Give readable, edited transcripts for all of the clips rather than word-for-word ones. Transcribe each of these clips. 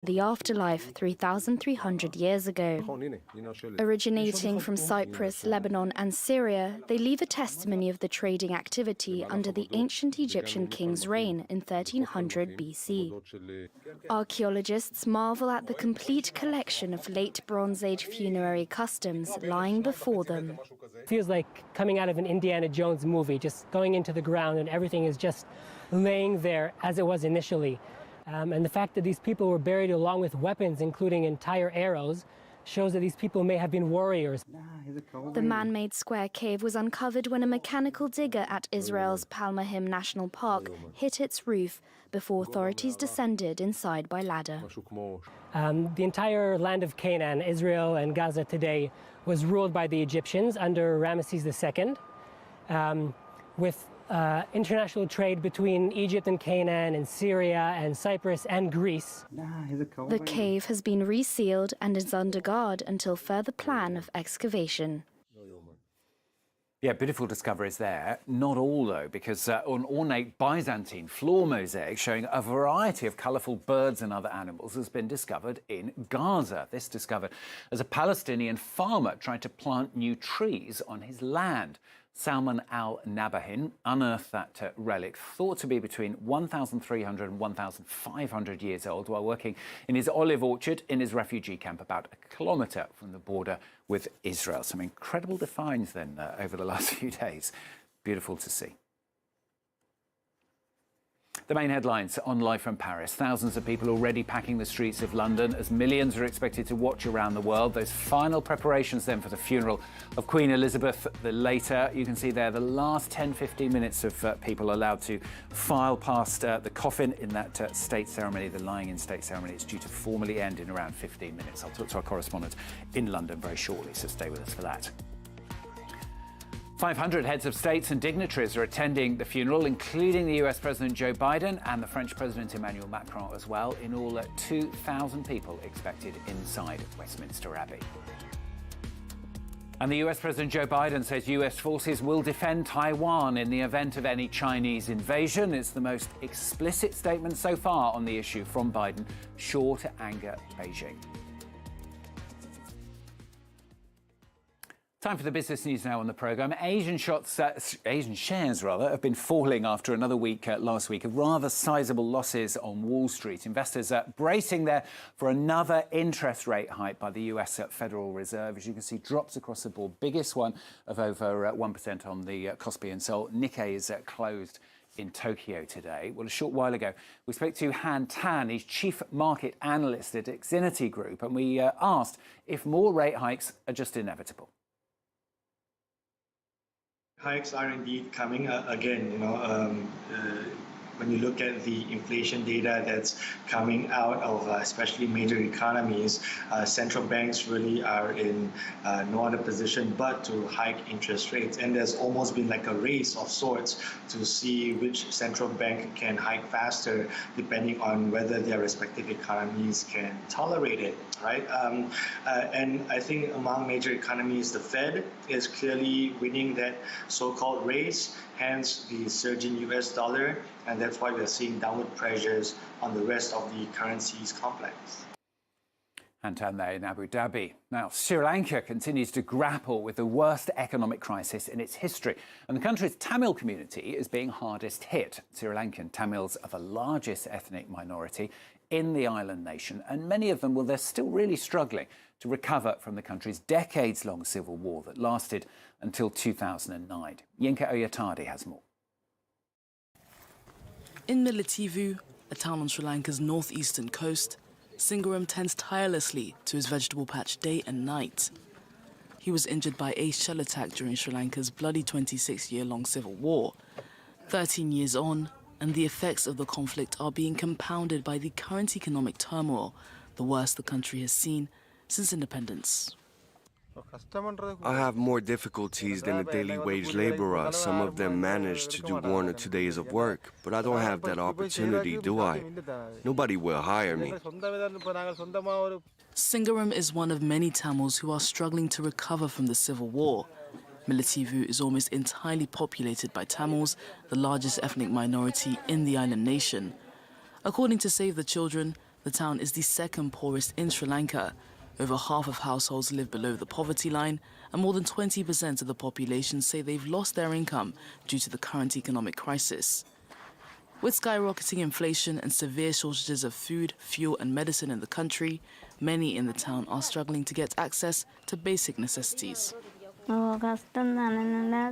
the afterlife 3,300 years ago. Originating from Cyprus, Lebanon, and Syria, they leave a testimony of the trading activity under the ancient Egyptian king's reign in 1300 BC. Archaeologists marvel at the complete collection of late Bronze Age funerary customs lying before them. It feels like coming out of an Indiana Jones movie, just going into the ground and everything is just laying there as it was initially. And the fact that these people were buried along with weapons, including entire arrows, shows that these people may have been warriors. The man-made square cave was uncovered when a mechanical digger at Israel's Palmahim National Park hit its roof before authorities descended inside by ladder. The entire land of Canaan, Israel and Gaza today, was ruled by the Egyptians under Ramesses II, with international trade between Egypt and Canaan and Syria and Cyprus and Greece. The cave has been resealed and is under guard until further plan of excavation. Yeah, beautiful discoveries there. Not all, though, because an ornate Byzantine floor mosaic showing a variety of colourful birds and other animals has been discovered in Gaza. This discovered as a Palestinian farmer tried to plant new trees on his land. Salman al-Nabahin unearthed that relic, thought to be between 1,300 and 1,500 years old, while working in his olive orchard in his refugee camp about a kilometre from the border with Israel. Some incredible finds then over the last few days. Beautiful to see. The main headlines on Live from Paris. Thousands of people already packing the streets of London as millions are expected to watch around the world. Those final preparations then for the funeral of Queen Elizabeth. The later, you can see there, the last 10-15 minutes of people allowed to file past the coffin in that state ceremony. The lying in state ceremony is due to formally end in around 15 minutes. I'll talk to our correspondent in London very shortly, so stay with us for that. 500 heads of states and dignitaries are attending the funeral, including the US President Joe Biden and the French President Emmanuel Macron as well. In all, 2,000 people expected inside Westminster Abbey. And the US President Joe Biden says US forces will defend Taiwan in the event of any Chinese invasion. It's the most explicit statement so far on the issue from Biden, sure to anger Beijing. Time for the business news now on the programme. Asian shares have been falling after another week last week of rather sizable losses on Wall Street. Investors are bracing there for another interest rate hike by the US Federal Reserve. As you can see, drops across the board, biggest one of over 1% on the Kospi and Seoul. Nikkei is closed in Tokyo today. Well, a short while ago, we spoke to Han Tan, he's chief market analyst at Xinity Group, and we asked if more rate hikes are just inevitable. Hikes are indeed coming again. When you look at the inflation data that's coming out of especially major economies, central banks really are in no other position but to hike interest rates. And there's almost been like a race of sorts to see which central bank can hike faster, depending on whether their respective economies can tolerate it, right? And I think among major economies, the Fed is clearly winning that so-called race, hence the surge in US dollar, and that's why we're seeing downward pressures on the rest of the currencies complex. And there in Abu Dhabi. Now, Sri Lanka continues to grapple with the worst economic crisis in its history, and the country's Tamil community is being hardest hit. Sri Lankan Tamils are the largest ethnic minority in the island nation, and many of them, well, they're still really struggling to recover from the country's decades-long civil war that lasted until 2009. Yinka Oyatadi has more. In Militivu, a town on Sri Lanka's northeastern coast, Singaram tends tirelessly to his vegetable patch day and night. He was injured by a shell attack during Sri Lanka's bloody 26-year-long civil war. 13 years on, and the effects of the conflict are being compounded by the current economic turmoil, the worst the country has seen since independence. I have more difficulties than a daily wage laborer. Some of them manage to do 1 or 2 days of work, but I don't have that opportunity, do I? Nobody will hire me. Singaram is one of many Tamils who are struggling to recover from the civil war. Militivu is almost entirely populated by Tamils, the largest ethnic minority in the island nation. According to Save the Children, The town is the second poorest in Sri Lanka. Over half of households live below the poverty line, and more than 20% of the population say they've lost their income due to the current economic crisis. With skyrocketing inflation and severe shortages of food, fuel and medicine in the country, many in the town are struggling to get access to basic necessities.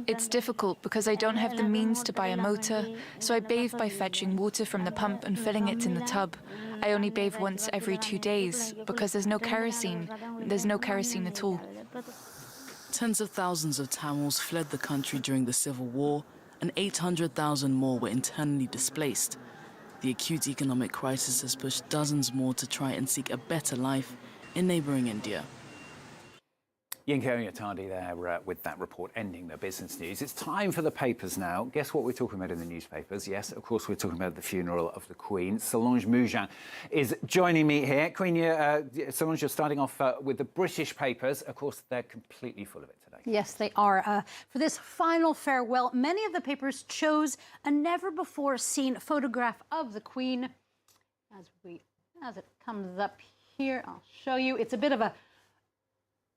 It's difficult because I don't have the means to buy a motor, so I bathe by fetching water from the pump and filling it in the tub. I only bathe once every 2 days because there's no kerosene. There's no kerosene at all. Tens of thousands of Tamils fled the country during the civil war, and 800,000 more were internally displaced. The acute economic crisis has pushed dozens more to try and seek a better life in neighbouring India. Yinko Yatadi there with that report ending the business news. It's time for the papers now. Guess what we're talking about in the newspapers? Yes, of course, we're talking about the funeral of the Queen. Solange Mougin is joining me here. Queen, Solange, you're starting off with the British papers. Of course, they're completely full of it today. Yes, they are. For this final farewell, many of the papers chose a never-before-seen photograph of the Queen. As it comes up here, I'll show you. It's a bit of a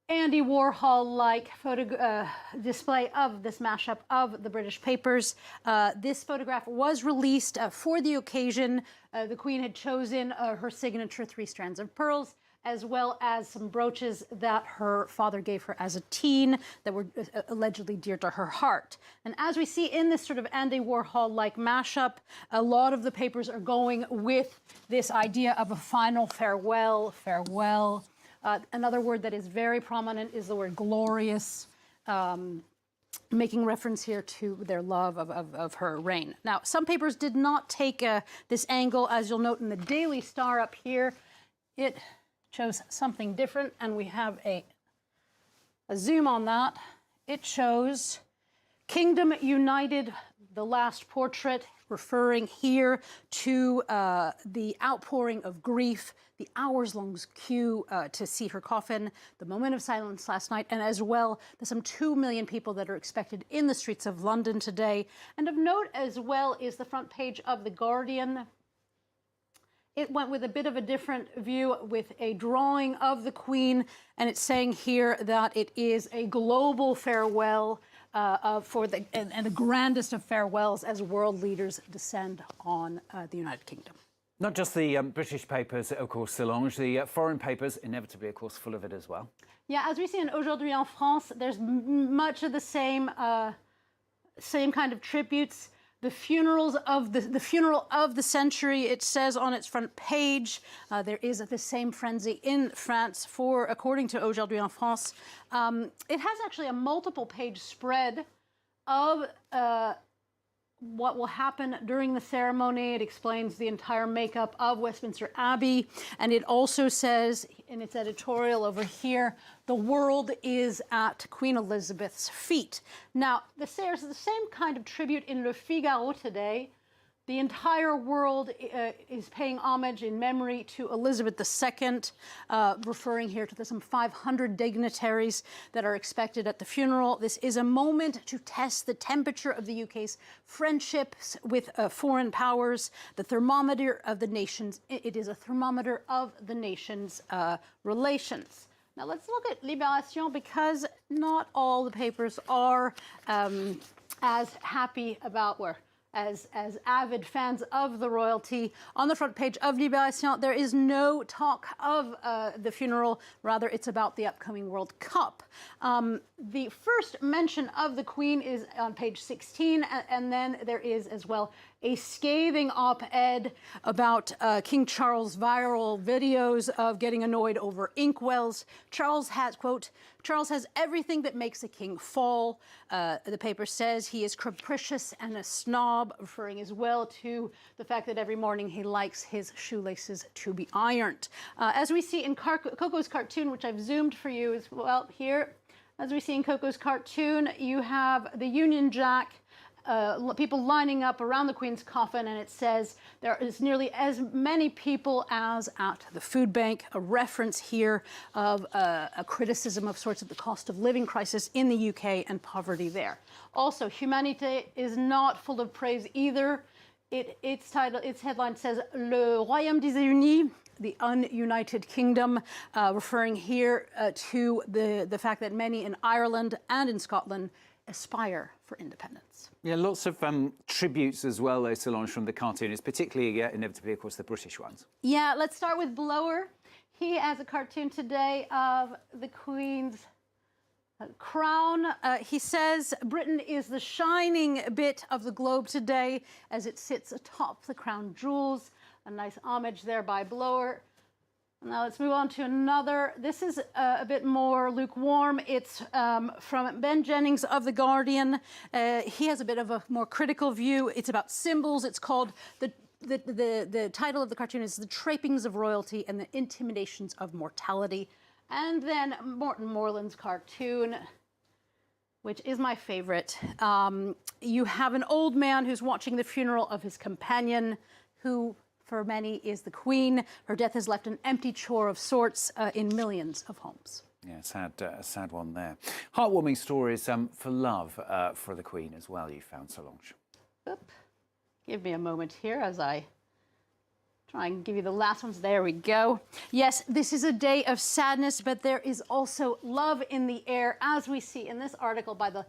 Andy Warhol-like display of this mashup of the British papers. This photograph was released for the occasion. The Queen had chosen her signature 3 strands of pearls, as well as some brooches that her father gave her as a teen that were allegedly dear to her heart. And as we see in this sort of Andy Warhol-like mashup, a lot of the papers are going with this idea of a final farewell. Another word that is very prominent is the word glorious, making reference here to their love of her reign. Now, some papers did not take this angle, as you'll note in the Daily Star up here. It chose something different, and we have a zoom on that. It shows Kingdom United, the last portrait, referring here to the outpouring of grief, the hours-long queue to see her coffin, the moment of silence last night, and as well, the some 2 million people that are expected in the streets of London today. And of note as well is the front page of The Guardian. It went with a bit of a different view with a drawing of the Queen, and it's saying here that it is a global farewell and the grandest of farewells as world leaders descend on the United Kingdom. Not just the British papers, of course, Solange, the foreign papers, inevitably, of course, full of it as well. Yeah, as we see in Aujourd'hui en France, there's much of the same kind of tributes. The funeral of the century, it says on its front page. There is the same frenzy in France according to Aujourd'hui en France. It has actually a multiple-page spread of what will happen during the ceremony. It explains the entire makeup of Westminster Abbey. And it also says in its editorial over here, the world is at Queen Elizabeth's feet. Now, there's the same kind of tribute in Le Figaro today. The entire world is paying homage in memory to Elizabeth II, referring here to some 500 dignitaries that are expected at the funeral. This is a moment to test the temperature of the UK's friendships with foreign powers, the thermometer of the nations. It is a thermometer of the nation's relations. Now let's look at Libération, because not all the papers are as happy about as avid fans of the royalty. On the front page of Libération, there is no talk of the funeral. Rather, it's about the upcoming World Cup. The first mention of the Queen is on page 16, and then there is as well a scathing op-ed about King Charles' viral videos of getting annoyed over inkwells. Charles has, quote, Charles has everything that makes a king fall. The paper says he is capricious and a snob, referring as well to the fact that every morning he likes his shoelaces to be ironed. As we see in Coco's cartoon, which I've zoomed for you as well here, as we see in Coco's cartoon, you have the Union Jack, people lining up around the Queen's coffin, and it says there is nearly as many people as at the food bank, a reference here of a criticism of sorts of the cost of living crisis in the UK and poverty there. Also, Humanité is not full of praise either. Its headline says, Le Royaume des Unis, the ununited kingdom, referring here to the fact that many in Ireland and in Scotland aspire for independence. Yeah, lots of tributes as well, though, Solange, from the cartoonists, particularly, inevitably, of course, the British ones. Yeah, let's start with Blower. He has a cartoon today of the Queen's crown. He says Britain is the shining bit of the globe today as it sits atop the crown jewels. A nice homage there by Blower. Now let's move on to another. This is a bit more lukewarm. It's from Ben Jennings of The Guardian. He has a bit of a more critical view. It's about symbols. It's called the title of the cartoon is The Trappings of Royalty and the Intimidations of Mortality. And then Morton Moreland's cartoon, which is my favorite. You have an old man who's watching the funeral of his companion, who for many is the Queen. Her death has left an empty chore of sorts in millions of homes. Yeah, sad one there. Heartwarming stories for love for the Queen as well, you found, Solange. Oop. Give me a moment here as I try and give you the last ones. There we go. Yes, this is a day of sadness, but there is also love in the air, as we see in this article by the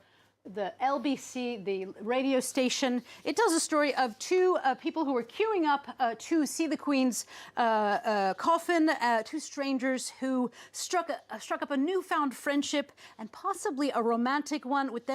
LBC, the radio station. It tells a story of two people who were queuing up to see the Queen's coffin, two strangers who struck up a newfound friendship and possibly a romantic one with them.